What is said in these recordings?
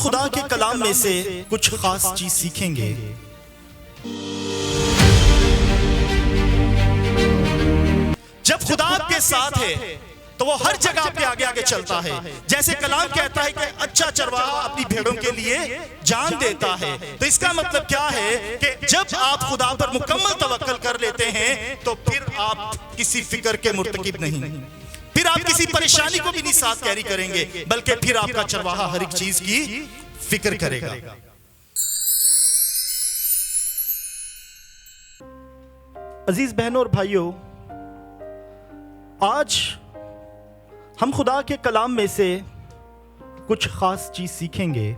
خدا کے کلام میں سے کچھ خاص چیز سیکھیں گے۔ جب خدا آپ کے ساتھ ہے تو وہ ہر جگہ پہ آگے آگے چلتا ہے۔ جیسے کلام کہتا ہے کہ اچھا چرواہا اپنی بھیڑوں کے لیے جان دیتا ہے، تو اس کا مطلب کیا ہے کہ جب آپ خدا پر مکمل توکل کر لیتے ہیں تو پھر آپ کسی فکر کے مرتکب نہیں، پھر آپ کسی پریشانی کو بھی نہیں ساتھ کیری کریں گے، بلکہ پھر آپ کا چرواہا ہر ایک چیز کی فکر کرے گا۔ عزیز بہنوں اور بھائیوں، آج ہم خدا کے کلام میں سے کچھ خاص چیز سیکھیں گے،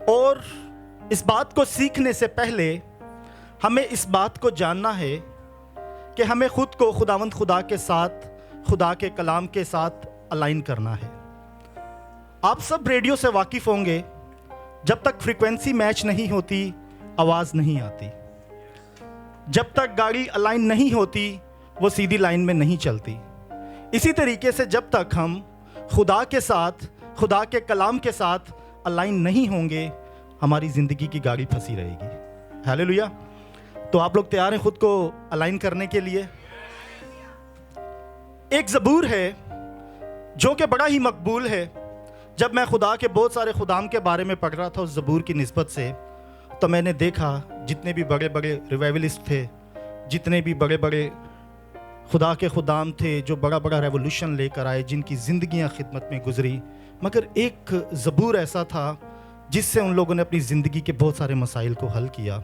اور اس بات کو سیکھنے سے پہلے ہمیں اس بات کو جاننا ہے کہ ہمیں خود کو خداوند خدا کے ساتھ، خدا کے کلام کے ساتھ الائن کرنا ہے۔ آپ سب ریڈیو سے واقف ہوں گے، جب تک فریکوینسی میچ نہیں ہوتی آواز نہیں آتی، جب تک گاڑی الائن نہیں ہوتی وہ سیدھی لائن میں نہیں چلتی۔ اسی طریقے سے جب تک ہم خدا کے ساتھ، خدا کے کلام کے ساتھ الائن نہیں ہوں گے، ہماری زندگی کی گاڑی پھنسی رہے گی۔ ہیلیلویا۔ تو آپ لوگ تیار ہیں خود کو الائن کرنے کے لیے؟ ایک زبور ہے جو کہ بڑا ہی مقبول ہے۔ جب میں خدا کے بہت سارے خدام کے بارے میں پڑھ رہا تھا اس زبور کی نسبت سے، تو میں نے دیکھا جتنے بھی بڑے بڑے ریوائولسٹ تھے، جتنے بھی بڑے بڑے خدا کے خدام تھے جو بڑا بڑا ریولوشن لے کر آئے، جن کی زندگیاں خدمت میں گزری، مگر ایک زبور ایسا تھا جس سے ان لوگوں نے اپنی زندگی کے بہت سارے مسائل کو حل کیا۔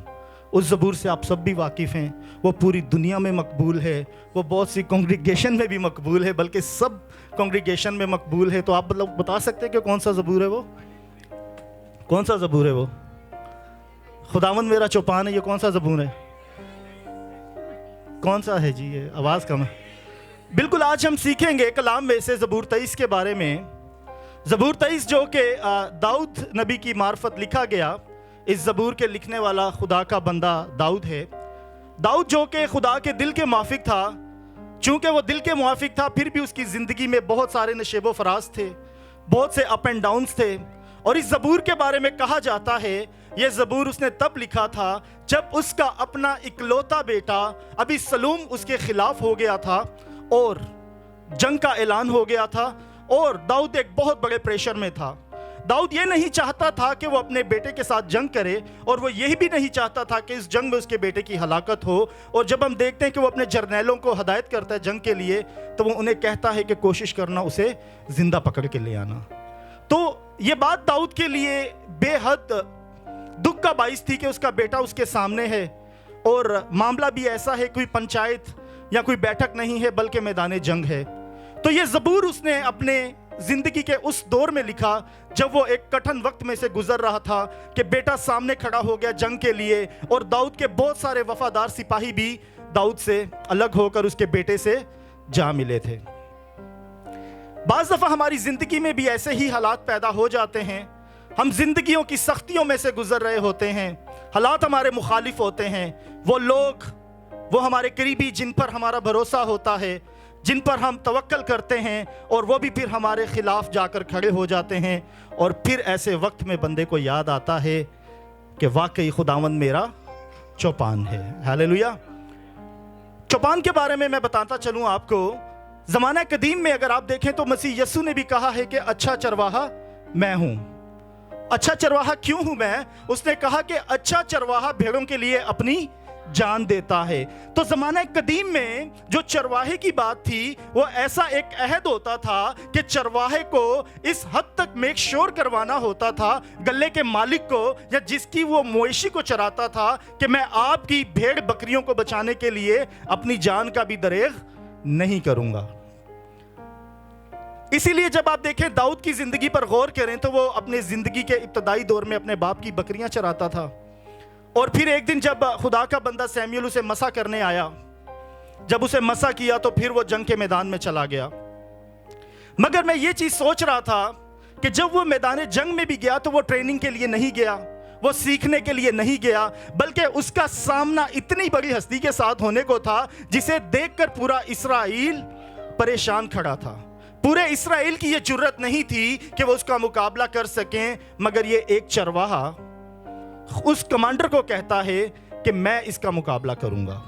اس زبور سے آپ سب بھی واقف ہیں، وہ پوری دنیا میں مقبول ہے، وہ بہت سی کنگریگیشن میں بھی مقبول ہے، بلکہ سب کنگریگیشن میں مقبول ہے۔ تو آپ لوگ بتا سکتے ہیں کہ کون سا زبور ہے وہ؟ کون سا زبور ہے وہ؟ خداوند میرا چوپان ہے، یہ کون سا زبور ہے؟ کون سا ہے جی؟ یہ آواز کم ہے۔ بالکل، آج ہم سیکھیں گے کلام میں سے زبور 23 کے بارے میں۔ زبور 23 جو کہ داؤد نبی کی معرفت لکھا گیا، اس زبور کے لکھنے والا خدا کا بندہ داؤد ہے۔ داؤد جو کہ خدا کے دل کے موافق تھا، چونکہ وہ دل کے موافق تھا پھر بھی اس کی زندگی میں بہت سارے نشیب و فراز تھے، بہت سے اپ اینڈ ڈاؤنز تھے، اور اس زبور کے بارے میں کہا جاتا ہے یہ زبور اس نے تب لکھا تھا جب اس کا اپنا اکلوتا بیٹا ابھی سلوم اس کے خلاف ہو گیا تھا اور جنگ کا اعلان ہو گیا تھا، اور داؤد ایک بہت بڑے پریشر میں تھا۔ داؤد یہ نہیں چاہتا تھا کہ وہ اپنے بیٹے کے ساتھ جنگ کرے، اور وہ یہی بھی نہیں چاہتا تھا کہ اس جنگ میں اس کے بیٹے کی ہلاکت ہو۔ اور جب ہم دیکھتے ہیں کہ وہ اپنے جرنیلوں کو ہدایت کرتا ہے جنگ کے لیے، تو وہ انہیں کہتا ہے کہ کوشش کرنا اسے زندہ پکڑ کے لے آنا۔ تو یہ بات داؤد کے لیے بے حد دکھ کا باعث تھی کہ اس کا بیٹا اس کے سامنے ہے، اور معاملہ بھی ایسا ہے، کوئی پنچایت یا کوئی بیٹھک نہیں ہے بلکہ میدان جنگ ہے۔ تو یہ زبور اس نے اپنے زندگی کے اس دور میں لکھا جب وہ ایک کٹھن وقت میں سے گزر رہا تھا کہ بیٹا سامنے کھڑا ہو گیا جنگ کے لیے، اور داؤد کے بہت سارے وفادار سپاہی بھی داؤد سے الگ ہو کر اس کے بیٹے سے جا ملے تھے۔ بعض دفعہ ہماری زندگی میں بھی ایسے ہی حالات پیدا ہو جاتے ہیں، ہم زندگیوں کی سختیوں میں سے گزر رہے ہوتے ہیں، حالات ہمارے مخالف ہوتے ہیں، وہ لوگ، وہ ہمارے قریبی جن پر ہمارا بھروسہ ہوتا ہے، جن پر ہم توکل کرتے ہیں، اور وہ بھی پھر ہمارے خلاف جا کر کھڑے ہو جاتے ہیں، اور پھر ایسے وقت میں بندے کو یاد آتا ہے کہ واقعی خداوند میرا چوپان ہے۔ ہیلیلویا۔ چوپان کے بارے میں بتاتا چلوں آپ کو، زمانہ قدیم میں اگر آپ دیکھیں تو مسیح یسوع نے بھی کہا ہے کہ اچھا چرواہا میں ہوں۔ اچھا چرواہا کیوں ہوں میں؟ اس نے کہا کہ اچھا چرواہا بھیڑوں کے لیے اپنی جان دیتا ہے۔ تو زمانہ قدیم میں جو چرواہے کی بات تھی، وہ ایسا ایک عہد ہوتا تھا کہ چرواہے کو اس حد تک میک شور کروانا ہوتا تھا گلے کے مالک کو یا جس کی وہ مویشی کو چراتا تھا کہ میں آپ کی بھیڑ بکریوں کو بچانے کے لیے اپنی جان کا بھی دریغ نہیں کروں گا۔ اسی لیے جب آپ دیکھیں داؤد کی زندگی پر غور کریں تو وہ اپنے زندگی کے ابتدائی دور میں اپنے باپ کی بکریاں چراتا تھا، اور پھر ایک دن جب خدا کا بندہ سیمیل اسے مسا کرنے آیا، جب اسے مسا کیا تو پھر وہ جنگ کے میدان میں چلا گیا۔ مگر میں یہ چیز سوچ رہا تھا کہ جب وہ میدان جنگ میں بھی گیا تو وہ ٹریننگ کے لیے نہیں گیا، وہ سیکھنے کے لیے نہیں گیا، بلکہ اس کا سامنا اتنی بڑی ہستی کے ساتھ ہونے کو تھا جسے دیکھ کر پورا اسرائیل پریشان کھڑا تھا، پورے اسرائیل کی یہ جرت نہیں تھی کہ وہ اس کا مقابلہ کر سکیں، مگر یہ ایک چرواہا اس کمانڈر کو کہتا ہے کہ میں اس کا مقابلہ کروں گا۔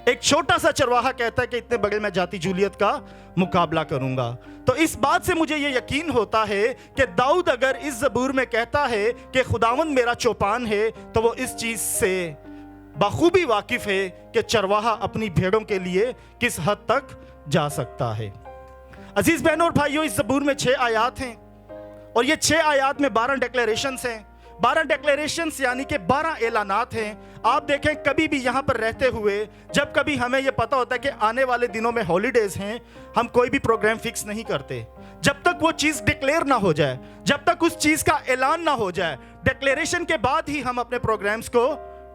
ایک چھوٹا سا چرواہا کہتا ہے کہ اتنے بڑے میں جاتی جولیت کا مقابلہ کروں گا۔ تو اس بات سے مجھے یہ یقین ہوتا ہے کہ داؤد اگر اس زبور میں کہتا ہے کہ خداوند میرا چوپان ہے، تو وہ اس چیز سے بخوبی واقف ہے کہ چرواہا اپنی بھیڑوں کے لیے کس حد تک جا سکتا ہے۔ عزیز بہنوں اور بھائیوں، اس زبور میں 6 آیات ہیں، اور یہ 6 آیات میں 12 ڈیکلیریشنز ہیں۔ 12 ڈیکلیریشنز یعنی کہ 12 اعلانات ہیں۔ آپ دیکھیں، کبھی بھی یہاں پر رہتے ہوئے جب کبھی ہمیں یہ پتا ہوتا ہے کہ آنے والے دنوں میں ہالیڈیز ہیں، ہم کوئی بھی پروگرام فکس نہیں کرتے جب تک وہ چیز ڈکلیئر نہ ہو جائے، جب تک اس چیز کا اعلان نہ ہو جائے۔ ڈکلیریشن کے بعد ہی ہم اپنے پروگرامز کو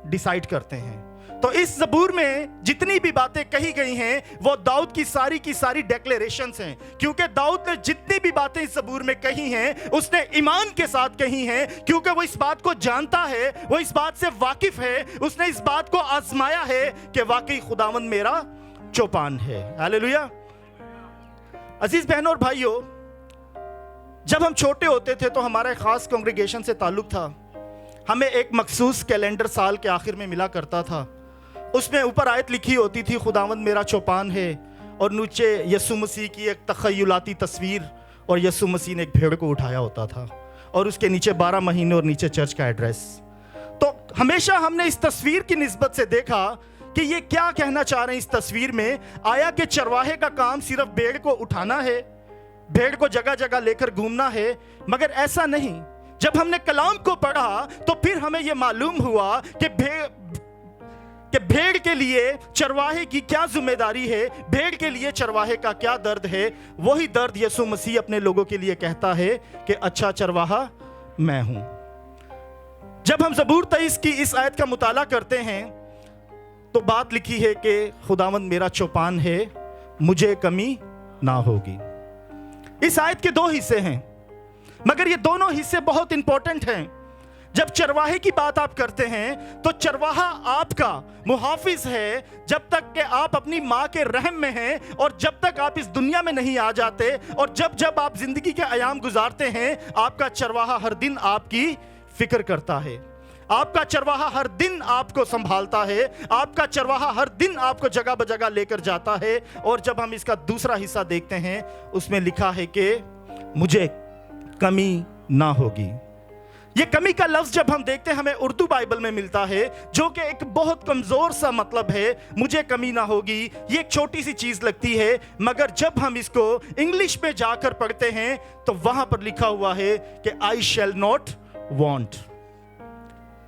ڈیسائیڈ کرتے ہیں۔ تو اس زبور میں جتنی بھی باتیں کہی گئی ہیں وہ داؤد کی ساری ڈیکلیریشنز ہیں، کیونکہ داؤد نے جتنی بھی باتیں اس زبور میں کہی ہیں اس نے ایمان کے ساتھ کہی ہیں، کیونکہ وہ اس بات کو جانتا ہے، وہ اس بات سے واقف ہے، اس نے اس بات کو آزمایا ہے کہ واقعی خداوند میرا چوپان ہے۔ ہاللیلویا۔ عزیز بہنوں اور بھائیوں، جب ہم چھوٹے ہوتے تھے تو ہمارا ایک خاص کنگریگیشن سے تعلق تھا۔ ہمیں ایک مخصوص کیلنڈر سال کے آخر میں ملا کرتا تھا، اس میں اوپر آیت لکھی ہوتی تھی خداوند میرا چوپان ہے، اور نیچے یسوع مسیح کی ایک تخیلاتی تصویر، اور یسوع مسیح نے ایک بھیڑ کو اٹھایا ہوتا تھا، اور اس کے نیچے 12 مہینے اور نیچے چرچ کا ایڈریس۔ تو ہمیشہ ہم نے اس تصویر کی نسبت سے دیکھا کہ یہ کیا کہنا چاہ رہے ہیں اس تصویر میں۔ آیا کہ چرواہے کا کام صرف بھیڑ کو اٹھانا ہے، بھیڑ کو جگہ جگہ لے کر گھومنا ہے؟ مگر ایسا نہیں۔ جب ہم نے کلام کو پڑھا تو پھر ہمیں یہ معلوم ہوا کہ بھیڑ کے لیے چرواہے کی کیا ذمہ داری ہے، بھیڑ کے لیے چرواہے کا کیا درد ہے۔ وہی درد یسوع مسیح اپنے لوگوں کے لیے کہتا ہے کہ اچھا چرواہا میں ہوں۔ جب ہم زبور 23 کی اس آیت کا مطالعہ کرتے ہیں تو بات لکھی ہے کہ خداوند میرا چوپان ہے، مجھے کمی نہ ہوگی۔ اس آیت کے 2 حصے ہیں، مگر یہ دونوں حصے بہت امپورٹنٹ ہیں۔ جب چرواہے کی بات آپ کرتے ہیں تو چرواہا آپ کا محافظ ہے جب تک کہ آپ اپنی ماں کے رحم میں ہیں، اور جب تک آپ اس دنیا میں نہیں آ جاتے، اور جب آپ زندگی کے ایام گزارتے ہیں، آپ کا چرواہا ہر دن آپ کی فکر کرتا ہے، آپ کا چرواہا ہر دن آپ کو سنبھالتا ہے، آپ کا چرواہا ہر دن آپ کو جگہ بجگہ لے کر جاتا ہے۔ اور جب ہم اس کا دوسرا حصہ دیکھتے ہیں، اس میں لکھا ہے کہ مجھے کمی نہ ہوگی۔ یہ کمی کا لفظ جب ہم دیکھتے ہیں ہمیں اردو بائبل میں ملتا ہے، جو کہ ایک بہت کمزور سا مطلب ہے۔ مجھے کمی نہ ہوگی، یہ ایک چھوٹی سی چیز لگتی ہے، مگر جب ہم اس کو انگلش میں جا کر پڑھتے ہیں تو وہاں پر لکھا ہوا ہے کہ I shall not want۔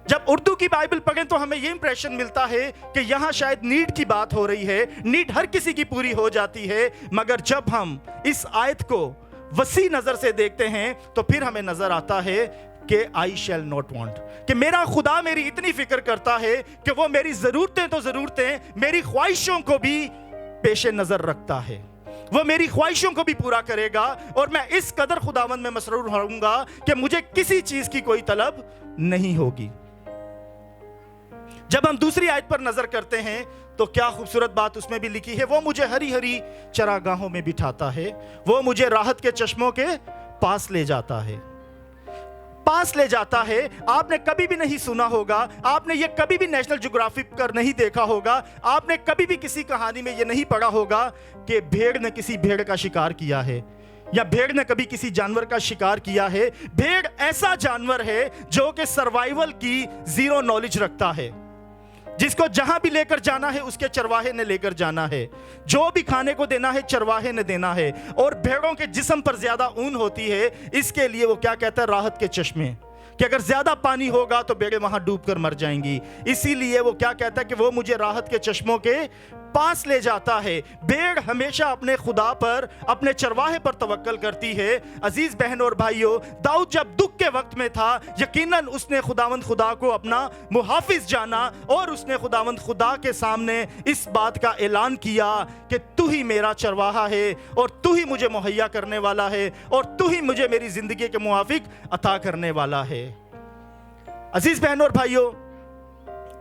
جب اردو کی بائبل پڑھیں تو ہمیں یہ امپریشن ملتا ہے کہ یہاں شاید نیڈ کی بات ہو رہی ہے، نیڈ ہر کسی کی پوری ہو جاتی ہے، مگر جب ہم اس آیت کو وسیع نظر سے دیکھتے ہیں تو پھر ہمیں نظر آتا ہے کہ I shall not want، کہ میرا خدا میری اتنی فکر کرتا ہے کہ وہ میری ضرورتیں تو ضرورتیں، میری خواہشوں کو بھی پیش نظر رکھتا ہے، وہ میری خواہشوں کو بھی پورا کرے گا، اور میں اس قدر خداوند میں مسرور ہوں گا کہ مجھے کسی چیز کی کوئی طلب نہیں ہوگی۔ جب ہم دوسری آیت پر نظر کرتے ہیں تو کیا خوبصورت بات اس میں بھی لکھی ہے، وہ مجھے ہری ہری چراگاہوں میں بٹھاتا ہے، وہ مجھے راحت کے چشموں کے پاس لے جاتا ہے۔ پاس لے جاتا ہے، آپ نے کبھی بھی نہیں سنا ہوگا، آپ نے یہ کبھی بھی نیشنل جغرافک پر نہیں دیکھا ہوگا، آپ نے کبھی بھی کسی کہانی میں یہ نہیں پڑھا ہوگا کہ بھیڑ نے کسی بھیڑ کا شکار کیا ہے، یا بھیڑ نے کبھی کسی جانور کا شکار کیا ہے۔ بھیڑ ایسا جانور ہے جو کہ سروائیول کی زیرو نالج رکھتا ہے، جس کو جہاں بھی لے کر جانا ہے اس کے چرواہے نے لے کر جانا ہے، جو بھی کھانے کو دینا ہے چرواہے نے دینا ہے۔ اور بھیڑوں کے جسم پر زیادہ اون ہوتی ہے، اس کے لیے وہ کیا کہتا ہے، راحت کے چشمے، کہ اگر زیادہ پانی ہوگا تو بھیڑیں وہاں ڈوب کر مر جائیں گی۔ اسی لیے وہ کیا کہتا ہے کہ وہ مجھے راحت کے چشموں کے پاس لے جاتا ہے۔ بھیڑ ہمیشہ اپنے خدا پر، اپنے چرواہے پر توکل کرتی ہے۔ عزیز بہن اور بھائیوں، داؤد جب دکھ کے وقت میں تھا، یقیناً اس نے خداوند خدا کو اپنا محافظ جانا، اور اس نے خداوند خدا کے سامنے اس بات کا اعلان کیا کہ تو ہی میرا چرواہا ہے، اور تو ہی مجھے مہیا کرنے والا ہے، اور تو ہی مجھے میری زندگی کے موافق عطا کرنے والا ہے۔ عزیز بہن اور بھائیوں،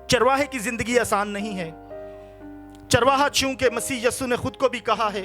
چرواہے کی زندگی آسان نہیں ہے۔ چرواہا چونکہ مسیح یسوع نے خود کو بھی کہا ہے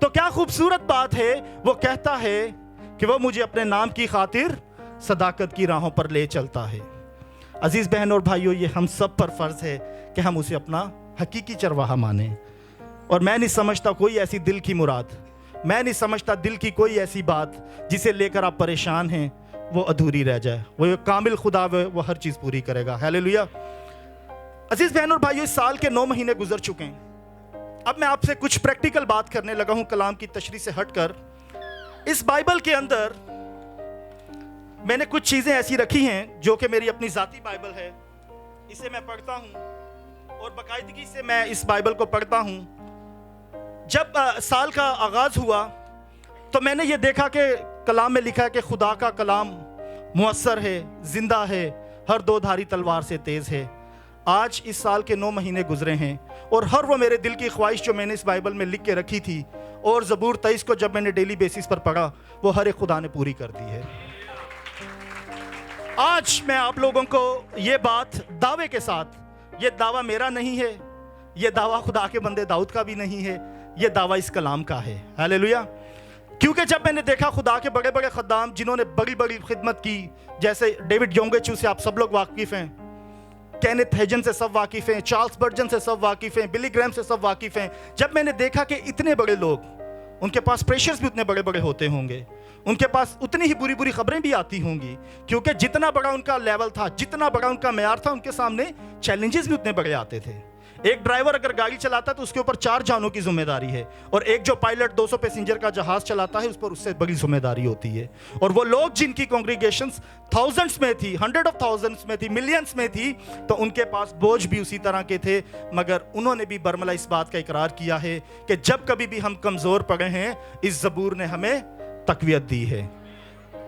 تو کیا خوبصورت بات ہے، وہ کہتا ہے کہ وہ مجھے اپنے نام کی خاطر صداقت کی راہوں پر لے چلتا ہے۔ عزیز بہن اور بھائیوں، یہ ہم سب پر فرض ہے کہ ہم اسے اپنا حقیقی چرواہا مانیں۔ اور میں نہیں سمجھتا کوئی ایسی دل کی مراد، میں نہیں سمجھتا دل کی کوئی ایسی بات جسے لے کر آپ پریشان ہیں وہ ادھوری رہ جائے۔ وہ کامل خدا وہ ہر چیز پوری کرے گا۔ ہیلیلویا۔ عزیز بہن اور بھائیوں، اس سال کے 9 مہینے گزر چکے ہیں۔ اب میں آپ سے کچھ پریکٹیکل بات کرنے لگا ہوں کلام کی تشریح سے ہٹ کر۔ اس بائبل کے اندر میں نے کچھ چیزیں ایسی رکھی ہیں جو کہ میری اپنی ذاتی بائبل ہے، اسے میں پڑھتا ہوں اور باقاعدگی سے میں اس بائبل کو پڑھتا ہوں۔ جب سال کا آغاز ہوا تو میں نے یہ دیکھا کہ کلام میں لکھا ہے کہ خدا کا کلام مؤثر ہے، زندہ ہے، ہر دو دھاری تلوار سے تیز ہے۔ آج اس سال کے 9 مہینے گزرے ہیں اور ہر وہ میرے دل کی خواہش جو میں نے اس بائبل میں لکھ کے رکھی تھی اور زبور 23 کو جب میں نے ڈیلی بیسس پر پڑھا، وہ ہر ایک خدا نے پوری کر دی ہے۔ آج میں آپ لوگوں کو یہ بات دعوے کے ساتھ، یہ دعویٰ میرا نہیں ہے، یہ دعویٰ خدا کے بندے داؤد کا بھی نہیں ہے، یہ دعویٰ اس کلام کا ہے۔ ہیلیلویا۔ کیونکہ جب میں نے دیکھا خدا کے بڑے بڑے خدام جنہوں نے بڑی بڑی خدمت کی، جیسے ڈیوڈ یونگچو سے آپ سب لوگ واقف ہیں، کینتھ ہیجن سے سب واقف ہیں، چارلز برجن سے سب واقف ہیں، بلی گریم سے سب واقف ہیں، جب میں نے دیکھا کہ اتنے بڑے لوگ، ان کے پاس پریشرز بھی اتنے بڑے بڑے ہوتے ہوں گے، ان کے پاس اتنی ہی بری بری خبریں بھی آتی ہوں گی، کیونکہ جتنا بڑا ان کا لیول تھا، جتنا بڑا ان کا معیار تھا، ان کے سامنے چیلنجز بھی اتنے بڑے آتے تھے۔ ایک ڈرائیور اگر گاڑی چلاتا ہے تو اس کے اوپر 4 جانوں کی ذمہ داری ہے، اور ایک جو پائلٹ 200 پیسنجر کا جہاز چلاتا ہے اس پر اس سے بڑی ذمہ داری ہوتی ہے۔ اور وہ لوگ جن کی کانگریگیشنز تھاؤزنڈز میں تھی، ہنڈریڈ آف تھاؤزنڈز میں تھی، ملینز میں تھی، تو ان کے پاس بوجھ بھی اسی طرح کے تھے، مگر انہوں نے بھی برملا اس بات کا اقرار کیا ہے کہ جب کبھی بھی ہم کمزور پڑے ہیں، اس زبور نے ہمیں تقویت دی ہے۔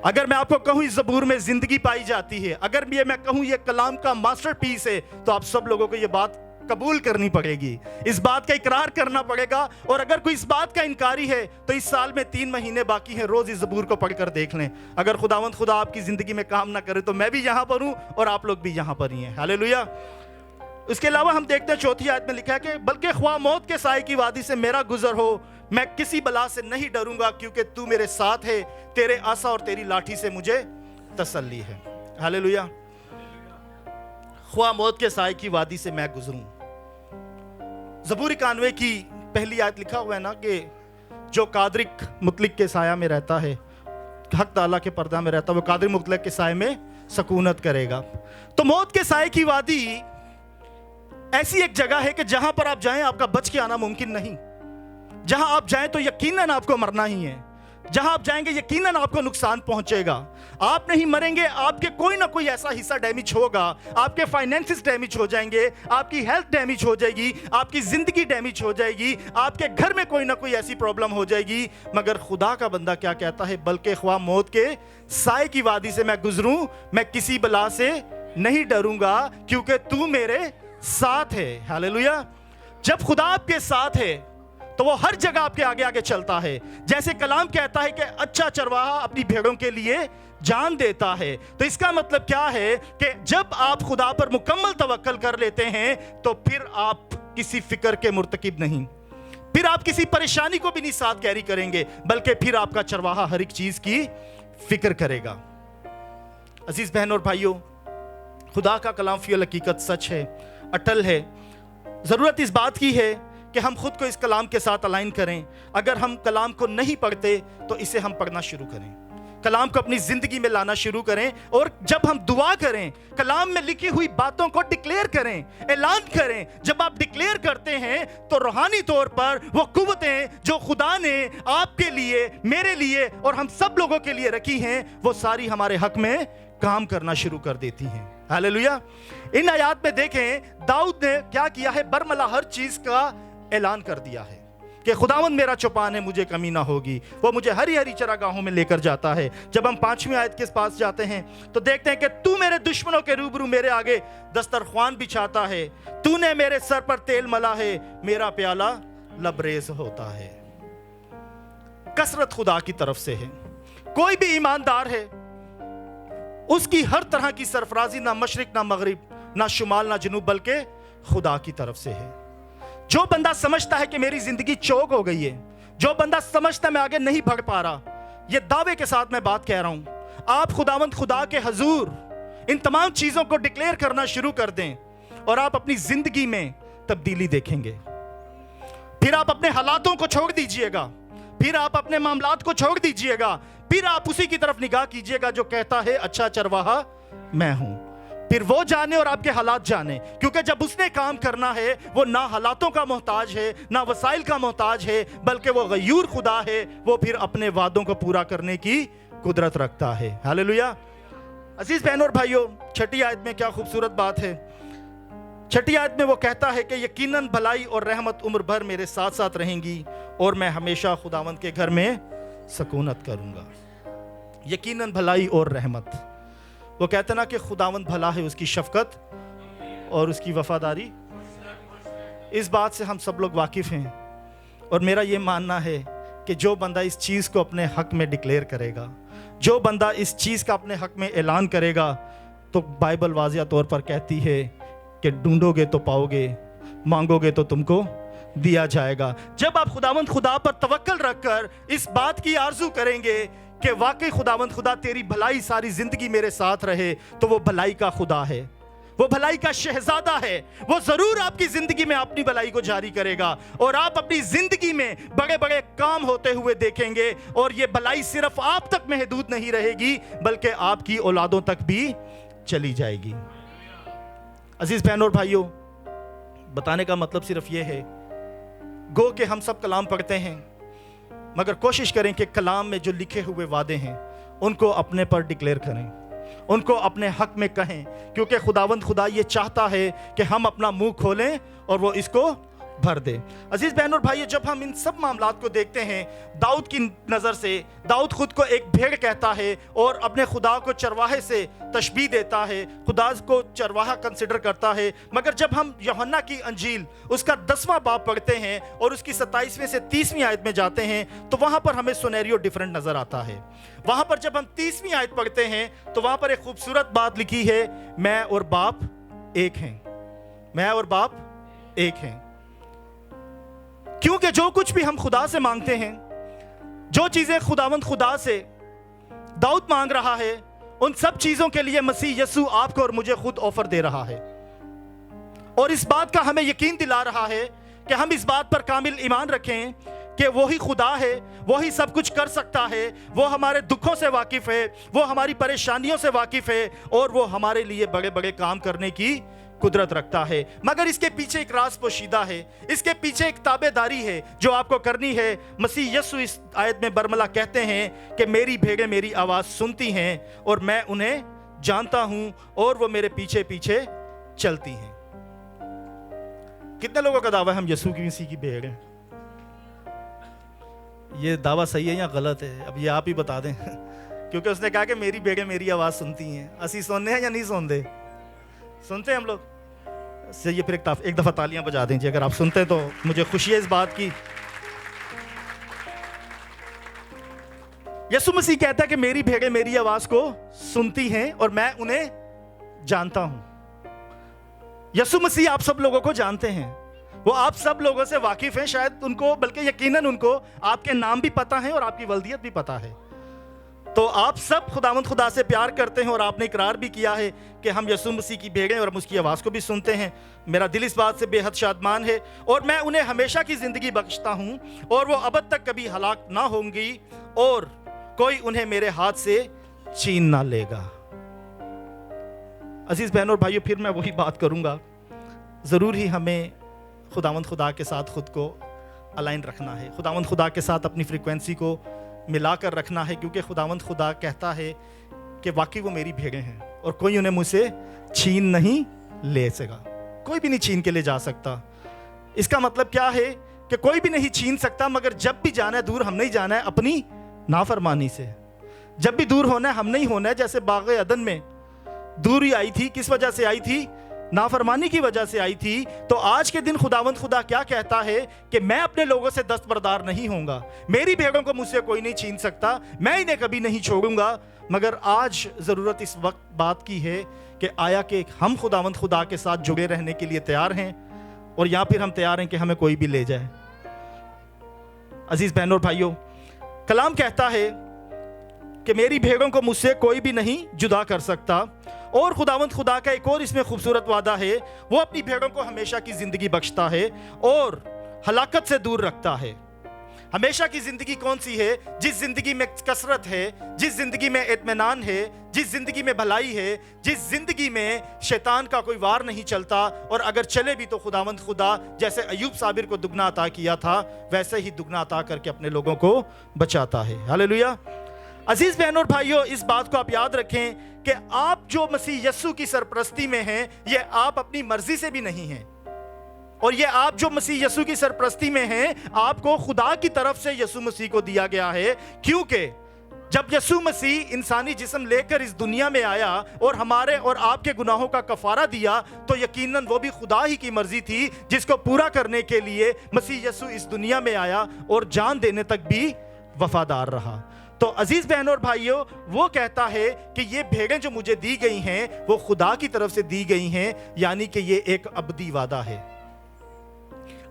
اگر میں آپ کو کہوں اس زبور میں زندگی پائی جاتی ہے، اگر میں کہوں یہ کلام کا ماسٹر پیس ہے، تو آپ سب لوگوں کو یہ بات قبول کرنی پڑے گی، اس بات کا اقرار کرنا پڑے گا۔ اور اگر کوئی اس بات کا انکاری ہے تو اس سال میں 3 مہینے باقی ہیں، روز اس زبور کو پڑھ کر دیکھ لیں۔ اگر خداوند خدا آپ کی زندگی میں کام نہ کرے تو میں بھی یہاں پر ہوں اور آپ لوگ بھی یہاں پر ہی ہیں۔ ہیلیلویا۔ اس کے علاوہ ہم دیکھتے ہیں 4 آیت میں لکھا ہے کہ بلکہ خواہ موت کے سائے کی وادی سے میرا گزر ہو، میں کسی بلا سے نہیں ڈروں گا، کیونکہ تو میرے ساتھ ہے، تیرے عصا اور تیری لاٹھی سے مجھے تسلی ہے۔ ہیلیلویا۔ خواہ موت کے سائے کی وادی سے میں گزروں۔ زبور 91 کی پہلی آیت لکھا ہوا ہے نا کہ جو قادر مطلق کے سایہ میں رہتا ہے، حق تعالیٰ کے پردہ میں رہتا ہے، وہ قادر مطلق کے سائے میں سکونت کرے گا۔ تو موت کے سائے کی وادی ایسی ایک جگہ ہے کہ جہاں پر آپ جائیں آپ کا بچ کے آنا ممکن نہیں، جہاں آپ جائیں تو یقیناً آپ کو مرنا ہی ہے، جہاں آپ جائیں گے یقیناً آپ کو نقصان پہنچے گا۔ آپ نہیں مریں گے، آپ کے کوئی نہ کوئی ایسا حصہ ڈیمیج ہوگا، آپ کے فائنینسز ڈیمیج ہو جائیں گے، آپ کی ہیلتھ ڈیمیج ہو جائے گی، آپ کی زندگی ڈیمیج ہو جائے گی، آپ کے گھر میں کوئی نہ کوئی ایسی پرابلم ہو جائے گی۔ مگر خدا کا بندہ کیا کہتا ہے؟ بلکہ خواہ موت کے سائے کی وادی سے میں گزروں، میں کسی بلا سے نہیں ڈروں گا، کیونکہ تو میرے ساتھ ہے۔ ہیلیلویا۔ جب خدا آپ کے ساتھ ہے تو وہ ہر جگہ آپ کے آگے آگے چلتا ہے۔ جیسے کلام کہتا ہے کہ اچھا چرواہا اپنی بھیڑوں کے لیے جان دیتا ہے، تو اس کا مطلب کیا ہے کہ جب آپ خدا پر مکمل توکل کر لیتے ہیں تو پھر آپ کسی فکر کے مرتکب نہیں، پھر آپ کسی پریشانی کو بھی نہیں ساتھ کیری کریں گے، بلکہ پھر آپ کا چرواہا ہر ایک چیز کی فکر کرے گا۔ عزیز بہن اور بھائیوں، خدا کا کلام فی الحقیقت سچ ہے، اٹل ہے۔ ضرورت اس بات کی ہے کہ ہم خود کو اس کلام کے ساتھ الائن کریں۔ اگر ہم کلام کو نہیں پڑھتے تو اسے ہم پڑھنا شروع کریں، کلام کو اپنی زندگی میں لانا شروع کریں، اور جب ہم دعا کریں کلام میں لکھی ہوئی باتوں کو ڈکلیئر کریں، اعلان کریں۔ جب آپ ڈکلیئر کرتے ہیں تو روحانی طور پر وہ قوتیں جو خدا نے آپ کے لیے، میرے لیے اور ہم سب لوگوں کے لیے رکھی ہیں، وہ ساری ہمارے حق میں کام کرنا شروع کر دیتی ہیں۔ ہیلیلویا۔ ان آیات میں دیکھیں داؤد نے کیا کیا ہے، برملا ہر چیز کا اعلان کر دیا ہے کہ خداوند میرا چوپان ہے، مجھے کمی نہ ہوگی، وہ مجھے ہری ہری چراگاہوں میں لے کر جاتا ہے۔ جب ہم 5ویں آیت کے پاس جاتے ہیں تو دیکھتے ہیں کہ تو میرے دشمنوں کے روبرو میرے آگے دسترخوان بچھاتا ہے، تو نے میرے سر پر تیل ملا ہے، میرا پیالہ لبریز ہوتا ہے۔ کثرت خدا کی طرف سے ہے۔ کوئی بھی ایماندار ہے، اس کی ہر طرح کی سرفرازی نہ مشرق نہ مغرب نہ شمال نہ جنوب، بلکہ خدا کی طرف سے ہے۔ جو بندہ سمجھتا ہے کہ میری زندگی چوک ہو گئی ہے، جو بندہ سمجھتا میں آگے نہیں بڑھ پا رہا، یہ دعوے کے ساتھ میں بات کہہ رہا ہوں، آپ خداوند خدا کے حضور ان تمام چیزوں کو ڈکلیئر کرنا شروع کر دیں اور آپ اپنی زندگی میں تبدیلی دیکھیں گے۔ پھر آپ اپنے حالاتوں کو چھوڑ دیجئے گا، پھر آپ اپنے معاملات کو چھوڑ دیجئے گا، پھر آپ اسی کی طرف نگاہ کیجئے گا جو کہتا ہے اچھا چرواہا میں ہوں۔ پھر وہ جانے اور آپ کے حالات جانے، کیونکہ جب اس نے کام کرنا ہے وہ نہ حالاتوں کا محتاج ہے نہ وسائل کا محتاج ہے، بلکہ وہ غیور خدا ہے، وہ پھر اپنے وعدوں کو پورا کرنے کی قدرت رکھتا ہے۔ ہاللیلویہ۔ عزیز بہنوں اور بھائیوں، چھٹی آیت میں کیا خوبصورت بات ہے۔ چھٹی آیت میں وہ کہتا ہے کہ یقیناً بھلائی اور رحمت عمر بھر میرے ساتھ ساتھ رہیں گی اور میں ہمیشہ خداوند کے گھر میں سکونت کروں گا۔ یقیناً بھلائی اور رحمت، وہ کہتے نا کہ خداوند بھلا ہے، اس کی شفقت اور اس کی وفاداری، اس بات سے ہم سب لوگ واقف ہیں۔ اور میرا یہ ماننا ہے کہ جو بندہ اس چیز کو اپنے حق میں ڈکلیئر کرے گا، جو بندہ اس چیز کا اپنے حق میں اعلان کرے گا، تو بائبل واضح طور پر کہتی ہے کہ ڈھونڈو گے تو پاؤ گے، مانگو گے تو تم کو دیا جائے گا۔ جب آپ خداوند خدا پر توکل رکھ کر اس بات کی آرزو کریں گے کہ واقعی خداوند خدا تیری بھلائی ساری زندگی میرے ساتھ رہے، تو وہ بھلائی کا خدا ہے، وہ بھلائی کا شہزادہ ہے، وہ ضرور آپ کی زندگی میں اپنی بھلائی کو جاری کرے گا، اور آپ اپنی زندگی میں بڑے بڑے کام ہوتے ہوئے دیکھیں گے، اور یہ بھلائی صرف آپ تک محدود نہیں رہے گی بلکہ آپ کی اولادوں تک بھی چلی جائے گی۔ عزیز بہنوں اور بھائیوں، بتانے کا مطلب صرف یہ ہے، گو کہ ہم سب کلام پڑھتے ہیں، مگر کوشش کریں کہ کلام میں جو لکھے ہوئے وعدے ہیں ان کو اپنے پر ڈکلیئر کریں، ان کو اپنے حق میں کہیں، کیونکہ خداوند خدا یہ چاہتا ہے کہ ہم اپنا منہ کھولیں اور وہ اس کو بھر دے۔ عزیز بہن اور بھائی، جب ہم ان سب معاملات کو دیکھتے ہیں داؤد کی نظر سے، داؤد خود کو ایک بھیڑ کہتا ہے اور اپنے خدا کو چرواہے سے تشبیہ دیتا ہے، خدا کو چرواہا کنسیڈر کرتا ہے، مگر جب ہم یوحنا کی انجیل اس کا 10واں باب پڑھتے ہیں اور اس کی 27ویں سے 30ویں آیت میں جاتے ہیں تو وہاں پر ہمیں سینیریو ڈیفرنٹ نظر آتا ہے۔ وہاں پر جب ہم 30ویں آیت پڑھتے ہیں تو وہاں پر ایک خوبصورت بات لکھی ہے، میں اور باپ ایک ہیں، میں اور باپ ایک ہیں۔ کیونکہ جو کچھ بھی ہم خدا سے مانگتے ہیں، جو چیزیں خداوند خدا سے داؤد مانگ رہا ہے، ان سب چیزوں کے لیے مسیح یسوع آپ کو اور مجھے خود آفر دے رہا ہے، اور اس بات کا ہمیں یقین دلا رہا ہے کہ ہم اس بات پر کامل ایمان رکھیں کہ وہی خدا ہے، وہی سب کچھ کر سکتا ہے، وہ ہمارے دکھوں سے واقف ہے، وہ ہماری پریشانیوں سے واقف ہے، اور وہ ہمارے لیے بڑے بڑے کام کرنے کی قدرت رکھتا ہے۔ مگر اس کے پیچھے ایک راز پوشیدہ ہے، اس کے پیچھے ایک تابع داری ہے جو آپ کو کرنی ہے۔ مسیح یسوع اس آیت میں برملا کہتے ہیں کہ میری بھیڑیں میری آواز سنتی ہیں اور میں انہیں جانتا ہوں اور وہ میرے پیچھے پیچھے چلتی ہیں۔ کتنے لوگوں کا دعویٰ ہے ہم یسوع کی مسیح کی بھیڑ ہیں؟ یہ دعویٰ صحیح ہے یا غلط ہے؟ اب یہ آپ ہی بتا دیں، کیونکہ اس نے کہا کہ میری بھیڑیں میری آواز سنتی ہیں۔ اسی سننے ہیں یا نہیں سنتے؟ سنتے ہیں ہم لوگ؟ یہ پھر ایک دفعہ تالیاں بجا دیں جی اگر آپ سنتے ہیں، تو مجھے خوشی ہے اس بات کی۔ یسوع مسیح کہتا ہے کہ میری بھیڑیں میری آواز کو سنتی ہیں اور میں انہیں جانتا ہوں۔ یسوع مسیح آپ سب لوگوں کو جانتے ہیں، وہ آپ سب لوگوں سے واقف ہیں، شاید ان کو، بلکہ یقیناً ان کو آپ کے نام بھی پتہ ہیں اور آپ کی ولدیت بھی پتہ ہے۔ تو آپ سب خداوند خدا سے پیار کرتے ہیں اور آپ نے اقرار بھی کیا ہے کہ ہم یسوع مسیح کی بھیڑیں اور ہم اس کی آواز کو بھی سنتے ہیں۔ میرا دل اس بات سے بے حد شادمان ہے، اور میں انہیں ہمیشہ کی زندگی بخشتا ہوں اور وہ ابد تک کبھی ہلاک نہ ہوں گی اور کوئی انہیں میرے ہاتھ سے چھین نہ لے گا۔ عزیز بہنوں اور بھائیوں، پھر میں وہی بات کروں گا، ضرور ہی ہمیں خداوند خدا کے ساتھ خود کو الائن رکھنا ہے، خداوند خدا کے ساتھ اپنی فریکوینسی کو ملا کر رکھنا ہے، کیونکہ خداوند خدا کہتا ہے کہ واقعی وہ میری بھیڑیں ہیں اور کوئی انہیں مجھ سے چھین نہیں لے سکا، کوئی بھی نہیں چھین کے لے جا سکتا۔ اس کا مطلب کیا ہے کہ کوئی بھی نہیں چھین سکتا، مگر جب بھی جانا ہے دور ہم نہیں جانا ہے اپنی نافرمانی سے، جب بھی دور ہونا ہے ہم نہیں ہونا ہے۔ جیسے باغ عدن میں دوری آئی تھی، کس وجہ سے آئی تھی؟ نافرمانی کی وجہ سے آئی تھی۔ تو آج کے دن خداوند خدا کیا کہتا ہے کہ میں اپنے لوگوں سے دستبردار نہیں ہوں گا، میری بھیڑوں کو مجھ سے کوئی نہیں چھین سکتا، میں انہیں کبھی نہیں چھوڑوں گا۔ مگر آج ضرورت اس وقت بات کی ہے کہ آیا کہ ہم خداوند خدا کے ساتھ جڑے رہنے کے لیے تیار ہیں، اور یا پھر ہم تیار ہیں کہ ہمیں کوئی بھی لے جائے۔ عزیز بہنوں اور بھائیوں، کلام کہتا ہے کہ میری بھیڑوں کو مجھ سے کوئی بھی نہیں جدا کر سکتا، اور خداوند خدا کا ایک اور اس میں خوبصورت وعدہ ہے، وہ اپنی بھیڑوں کو ہمیشہ کی زندگی بخشتا ہے اور ہلاکت سے دور رکھتا ہے۔ ہمیشہ کی زندگی کون سی ہے؟ جس زندگی میں کثرت ہے، جس زندگی میں اطمینان ہے، جس زندگی میں بھلائی ہے، جس زندگی میں شیطان کا کوئی وار نہیں چلتا، اور اگر چلے بھی تو خداوند خدا جیسے ایوب صابر کو دگنا عطا کیا تھا ویسے ہی دگنا عطا کر کے اپنے لوگوں کو بچاتا ہے۔ ہاللیلویہ۔ عزیز بہنوں اور بھائیوں، اس بات کو آپ یاد رکھیں کہ آپ جو مسیح یسوع کی سرپرستی میں ہیں، یہ آپ اپنی مرضی سے بھی نہیں ہیں، اور یہ آپ جو مسیح یسوع کی سرپرستی میں ہیں، آپ کو خدا کی طرف سے یسوع مسیح کو دیا گیا ہے، کیونکہ جب یسوع مسیح انسانی جسم لے کر اس دنیا میں آیا اور ہمارے اور آپ کے گناہوں کا کفارہ دیا، تو یقیناً وہ بھی خدا ہی کی مرضی تھی جس کو پورا کرنے کے لیے مسیح یسوع اس دنیا میں آیا اور جان دینے تک بھی وفادار رہا۔ تو عزیز بہنوں اور بھائیوں، وہ کہتا ہے کہ یہ بھیڑیں جو مجھے دی گئی ہیں وہ خدا کی طرف سے دی گئی ہیں، یعنی کہ یہ ایک ابدی وعدہ ہے۔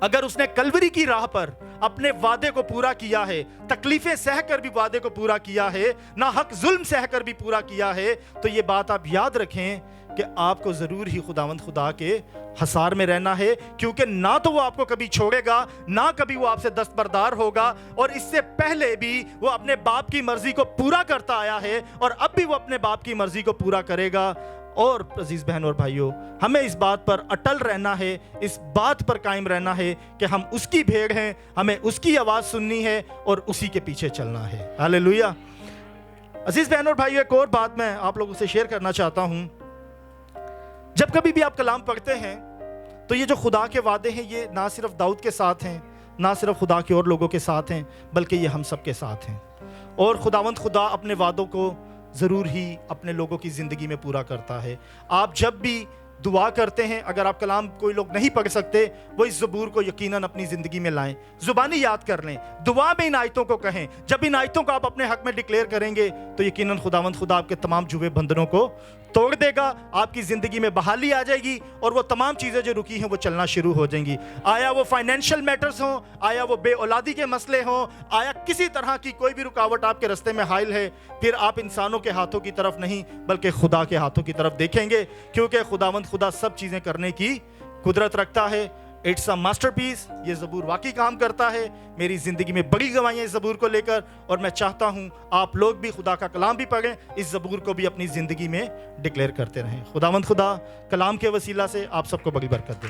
اگر اس نے کلوری کی راہ پر اپنے وعدے کو پورا کیا ہے، تکلیفیں سہ کر بھی وعدے کو پورا کیا ہے، نہ حق ظلم سہ کر بھی پورا کیا ہے، تو یہ بات آپ یاد رکھیں کہ آپ کو ضرور ہی خداوند خدا کے حصار میں رہنا ہے، کیونکہ نہ تو وہ آپ کو کبھی چھوڑے گا، نہ کبھی وہ آپ سے دستبردار ہوگا، اور اس سے پہلے بھی وہ اپنے باپ کی مرضی کو پورا کرتا آیا ہے، اور اب بھی وہ اپنے باپ کی مرضی کو پورا کرے گا۔ اور عزیز بہنوں اور بھائیوں، ہمیں اس بات پر اٹل رہنا ہے، اس بات پر قائم رہنا ہے کہ ہم اس کی بھیڑ ہیں، ہمیں اس کی آواز سننی ہے اور اسی کے پیچھے چلنا ہے۔ ہاللیلویہ۔ عزیز بہنوں اور بھائیوں، ایک اور بات میں آپ لوگوں سے شیئر کرنا چاہتا ہوں۔ جب کبھی بھی آپ کلام پڑھتے ہیں تو یہ جو خدا کے وعدے ہیں، یہ نہ صرف داؤد کے ساتھ ہیں، نہ صرف خدا کے اور لوگوں کے ساتھ ہیں، بلکہ یہ ہم سب کے ساتھ ہیں، اور خداوند خدا اپنے وعدوں کو ضرور ہی اپنے لوگوں کی زندگی میں پورا کرتا ہے۔ آپ جب بھی دعا کرتے ہیں، اگر آپ کلام کوئی لوگ نہیں پڑھ سکتے، وہ اس زبور کو یقیناً اپنی زندگی میں لائیں، زبانی یاد کر لیں، دعا میں ان آیتوں کو کہیں۔ جب ان آیتوں کو آپ اپنے حق میں ڈکلیئر کریں گے تو یقیناً خداوند خدا آپ کے تمام جھوے بندھنوں کو توڑ دے گا، آپ کی زندگی میں بحالی آ جائے گی، اور وہ تمام چیزیں جو رکی ہیں وہ چلنا شروع ہو جائیں گی۔ آیا وہ فائنینشیل میٹرز ہوں، آیا وہ بے اولادی کے مسئلے ہوں، آیا کسی طرح کی کوئی بھی رکاوٹ آپ کے رستے میں حائل ہے، پھر آپ انسانوں کے ہاتھوں کی طرف نہیں بلکہ خدا کے ہاتھوں کی طرف دیکھیں گے، کیونکہ خداوند خدا سب چیزیں کرنے کی قدرت رکھتا ہے۔ اٹس اے ماسٹر پیس۔ یہ زبور واقعی کام کرتا ہے۔ میری زندگی میں بڑی گواہیاں اس زبور کو لے کر، اور میں چاہتا ہوں آپ لوگ بھی خدا کا کلام بھی پڑھیں، اس زبور کو بھی اپنی زندگی میں ڈکلیئر کرتے رہیں۔ خداوند خدا کلام کے وسیلہ سے آپ سب کو بڑی برکت دے۔